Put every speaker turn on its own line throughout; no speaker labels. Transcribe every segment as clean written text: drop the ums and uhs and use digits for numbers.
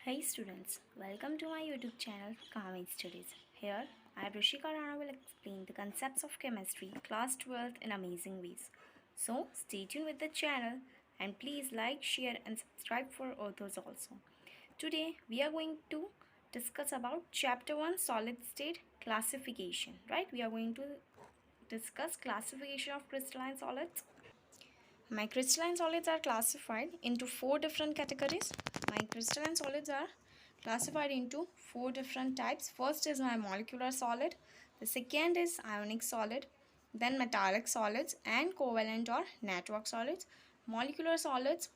Hey students, welcome to my YouTube channel KAMESH Studies. Here, I Rushika Rana will explain the concepts of chemistry class 12th in amazing ways. So, stay tuned with the channel and please like, share and subscribe for others also. Today, we are going to discuss about chapter 1 solid state classification, right? We are going to discuss classification of crystalline solids. My crystalline solids are classified into four different categories. My crystalline solids are classified into four different types. First is my molecular solid. The second is ionic solid. Then metallic solids and covalent or network solids. Molecular solids,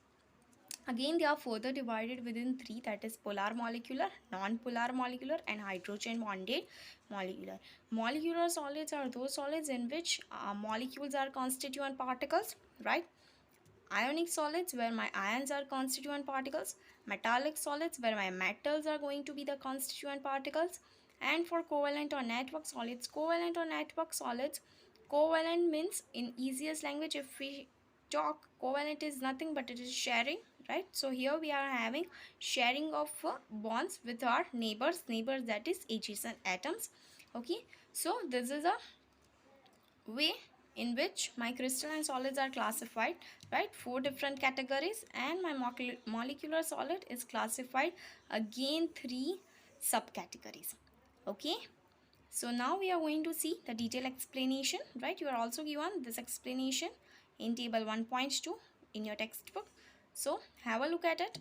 again they are further divided within three, that is polar molecular, non-polar molecular and hydrogen bonded molecular. Molecular solids are those solids in which molecules are constituent particles, right? Ionic solids where my ions are constituent particles, metallic solids where my metals are going to be the constituent particles, and for covalent or network solids, covalent means in easiest language if we talk, covalent is nothing but it is sharing, right? So here we are having sharing of bonds with our neighbors, that is adjacent atoms. Okay, so this is a way in which my crystalline solids are classified, right? Four different categories, and my molecular solid is classified again three subcategories. Okay, so now we are going to see the detailed explanation, right? You are also given this explanation in table 1.2 in your textbook, so have a look at it.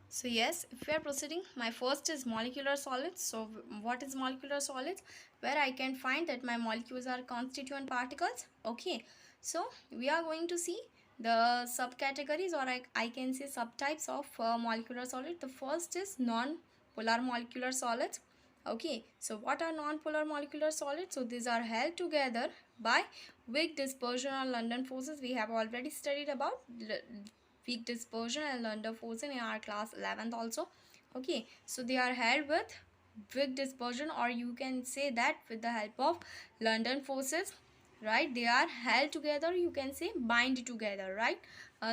So yes, if we are proceeding, my first is molecular solids. So what is molecular solids? Where I can find that my molecules are constituent particles. Okay, so we are going to see the subcategories, or I can say subtypes of molecular solid. The first is non-polar molecular solids. Okay, so what are non-polar molecular solids? So these are held together by weak dispersion or London forces. We have already studied about weak dispersion and London forces in our class 11th also. Okay, so they are held with weak dispersion, or you can say that with the help of London forces, right? They are held together, you can say bind together, right?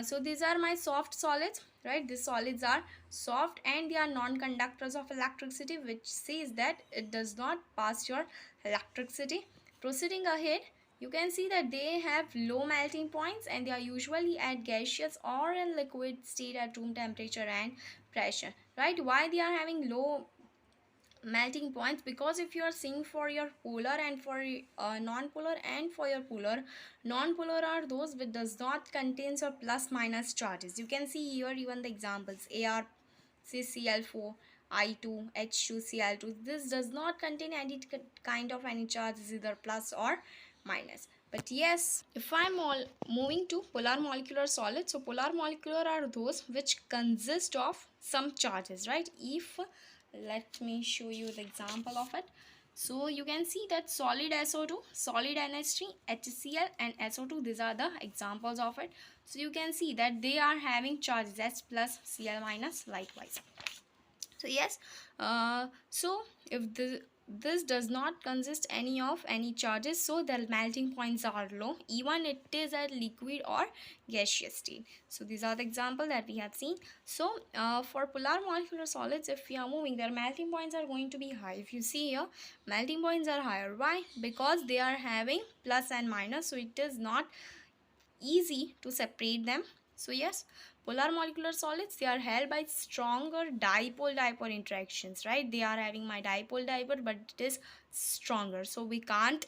So these are my soft solids, right? These solids are soft and they are non-conductors of electricity, which says that it does not pass your electricity. Proceeding ahead, you can see that they have low melting points and they are usually at gaseous or in liquid state at room temperature and pressure, right? Why they are having low melting points? Because if you are seeing for your polar and for non-polar and for your polar, non-polar are those which does not contains or plus minus charges. You can see here even the examples Ar, Cl4, I2, H2, Cl2. This does not contain any kind of any charges, either plus or minus. But yes, if I'm all moving to polar molecular solids, so polar molecular are those which consist of some charges, right? If let me show you the example of it. So you can see that solid SO2, solid NH3, HCl and SO2, these are the examples of it. So you can see that they are having charges H plus, Cl minus, likewise. So yes, so if this does not consist any charges, so the melting points are low, even it is a liquid or gaseous state. So these are the example that we have seen. So for polar molecular solids, if we are moving, their melting points are going to be high. If you see here, melting points are higher. Why? Because they are having plus and minus, so it is not easy to separate them. So yes, polar molecular solids, they are held by stronger dipole-dipole interactions, right? They are having my dipole-dipole, but it is stronger, so we can't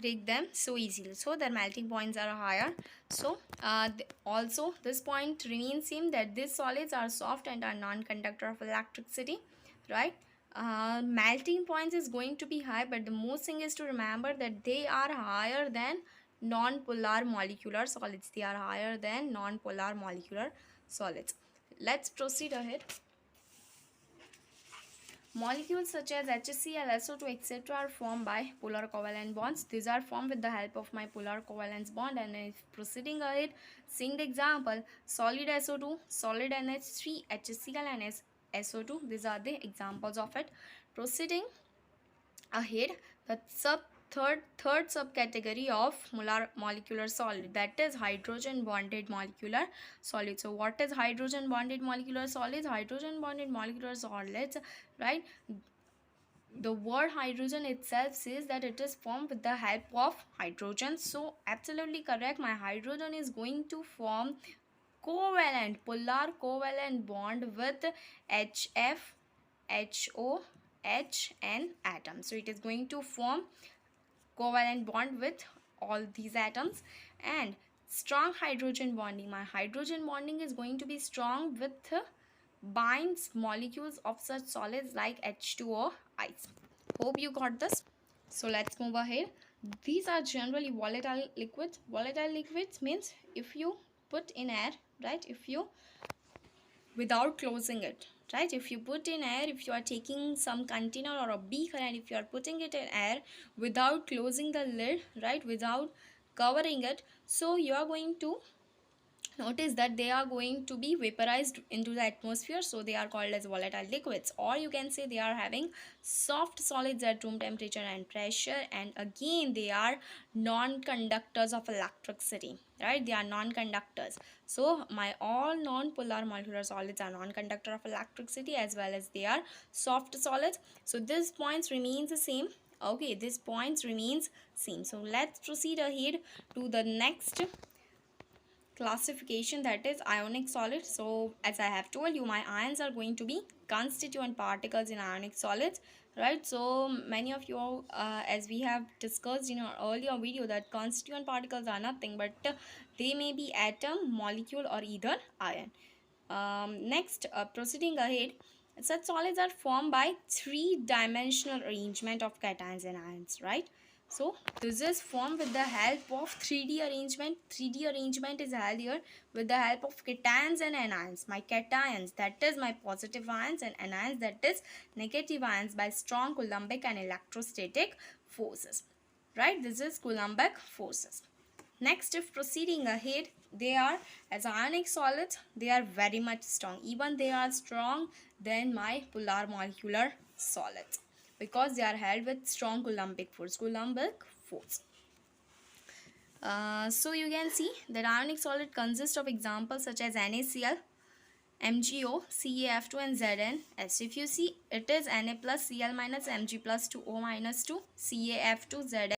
break them so easily, so their melting points are higher. So also this point remains same, that these solids are soft and are non-conductor of electricity, right? Melting points is going to be high, but the most thing is to remember that they are higher than non-polar molecular solids. They are higher than non-polar molecular solids. Let's proceed ahead. Molecules such as HCl, SO2, etc. are formed by polar covalent bonds. These are formed with the help of my polar covalence bond. And if proceeding ahead, seeing the example, solid SO2, solid NH3, HCl and SO2. These are the examples of it. Proceeding ahead, the third subcategory of molecular solid, that is hydrogen bonded molecular solid. So what is hydrogen bonded molecular solids? Hydrogen bonded molecular solids, right? The word hydrogen itself says that it is formed with the help of hydrogen. So absolutely correct, my hydrogen is going to form covalent, polar covalent bond with HF, HO, H and atom. So it is going to form covalent bond with all these atoms. And strong hydrogen bonding, my hydrogen bonding is going to be strong with binds molecules of such solids like H2O ice. Hope you got this. So let's move ahead. These are generally volatile liquids. Volatile liquids means if you put in air, right, if you without closing it, right, if you put in air, if you are taking some container or a beaker and if you are putting it in air without closing the lid, right, without covering it, so you are going to notice that they are going to be vaporized into the atmosphere. So they are called as volatile liquids, or you can say they are having soft solids at room temperature and pressure. And again, they are non-conductors of electricity, right? They are non-conductors. So my all non-polar molecular solids are non-conductor of electricity, as well as they are soft solids. So this points remains the same. Okay, this points remains same. So let's proceed ahead to the next classification, that is ionic solid. So as I have told you, my ions are going to be constituent particles in ionic solids, right? So many of you, as we have discussed in our earlier video, that constituent particles are nothing but they may be atom, molecule or either ion. Next, proceeding ahead, such solids are formed by three-dimensional arrangement of cations and ions, right? So this is formed with the help of 3D arrangement. 3D arrangement is held here with the help of cations and anions. My cations, that is my positive ions, and anions, that is negative ions, by strong Coulombic and electrostatic forces, right? This is Coulombic forces. Next, if proceeding ahead, they are, as ionic solids, they are very much strong. Even they are strong than my polar molecular solids, because they are held with strong Coulombic force. So you can see that ionic solid consists of examples such as NaCl, MgO, CaF2 and ZnS. If you see, it is Na plus Cl minus Mg plus 2O minus 2 CaF2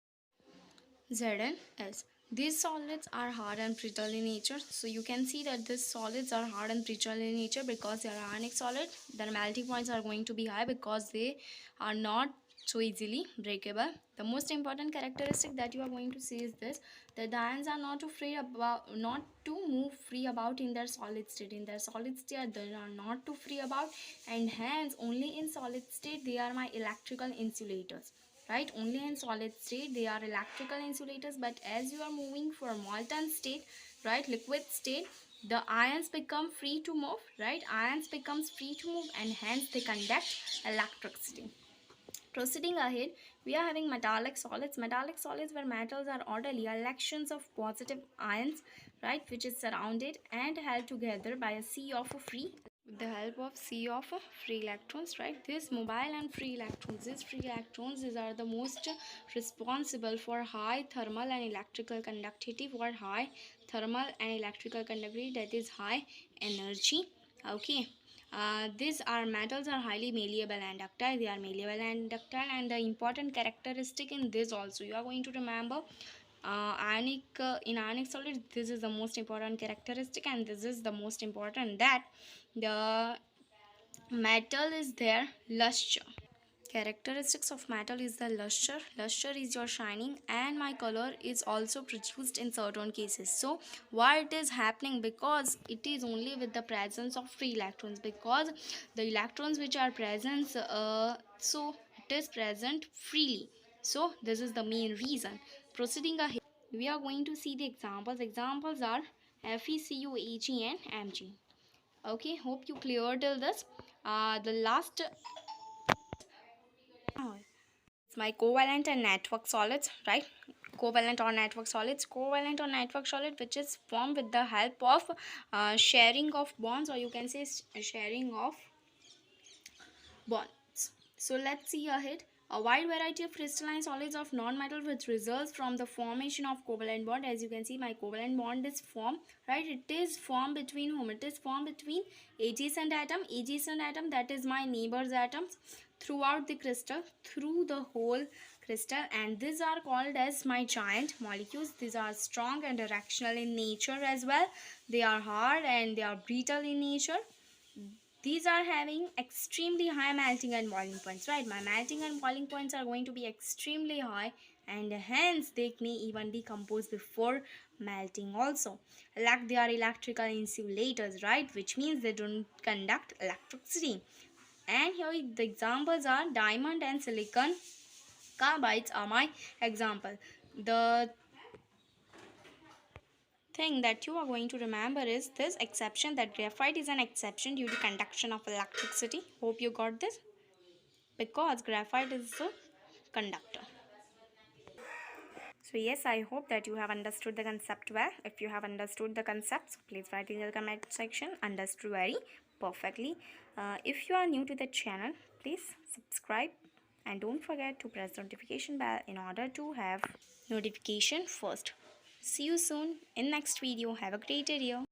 ZnS. These solids are hard and brittle in nature. So you can see that these solids are hard and brittle in nature because they are ionic solid. Their melting points are going to be high because they are not so easily breakable. The most important characteristic that you are going to see is this, that the ions are not to move free about in their solid state. In their solid state, they are not to free about, and hence only in solid state they are my electrical insulators, right? Only in solid state they are electrical insulators. But as you are moving for molten state, right, liquid state, the ions become free to move, right? Ions becomes free to move, and hence they conduct electricity. Proceeding ahead, we are having metallic solids. Metallic solids, where metals are orderly elections of positive ions, right, which is surrounded and held together by a sea of free, with the help of sea of free electrons, right? This mobile and free electrons, these are the most responsible for high thermal and electrical conductivity, that is high energy. Okay, these are metals are highly malleable and ductile. They are malleable and ductile, and the important characteristic in this also you are going to remember, in ionic solid, this is the most important characteristic, and this is the most important, that the metal is their luster. Characteristics of metal is the luster. Luster is your shining, and my color is also produced in certain cases. So why it is happening? Because it is only with the presence of free electrons, because the electrons which are present, so it is present freely. So this is the main reason. Proceeding ahead, we are going to see the examples. Examples are FeCu, Ag and Mg. Okay, hope you cleared till this. The last, it's my covalent and network solids, right? Covalent or network solids. Covalent or network solid, which is formed with the help of sharing of bonds, or you can say sharing of bonds. So let's see ahead. A wide variety of crystalline solids of non-metal which results from the formation of covalent bond. As you can see, my covalent bond is formed, right? It is formed between whom? It is formed between adjacent atom. Adjacent atom, that is my neighbor's atoms throughout the crystal, through the whole crystal, and these are called as my giant molecules. These are strong and directional in nature as well. They are hard and they are brittle in nature. These are having extremely high melting and boiling points, right? My melting and boiling points are going to be extremely high, and hence they may even decompose before melting also. Like they are electrical insulators, right? Which means they don't conduct electricity. And here the examples are diamond and silicon carbides are my example. The thing that you are going to remember is this exception, that graphite is an exception due to conduction of electricity. Hope you got this, because graphite is a conductor. So yes, I hope that you have understood the concept well. If you have understood the concepts, please write in the comment section understood very perfectly. If you are new to the channel, please subscribe and don't forget to press the notification bell in order to have notification first. See you soon in next video. Have a great day.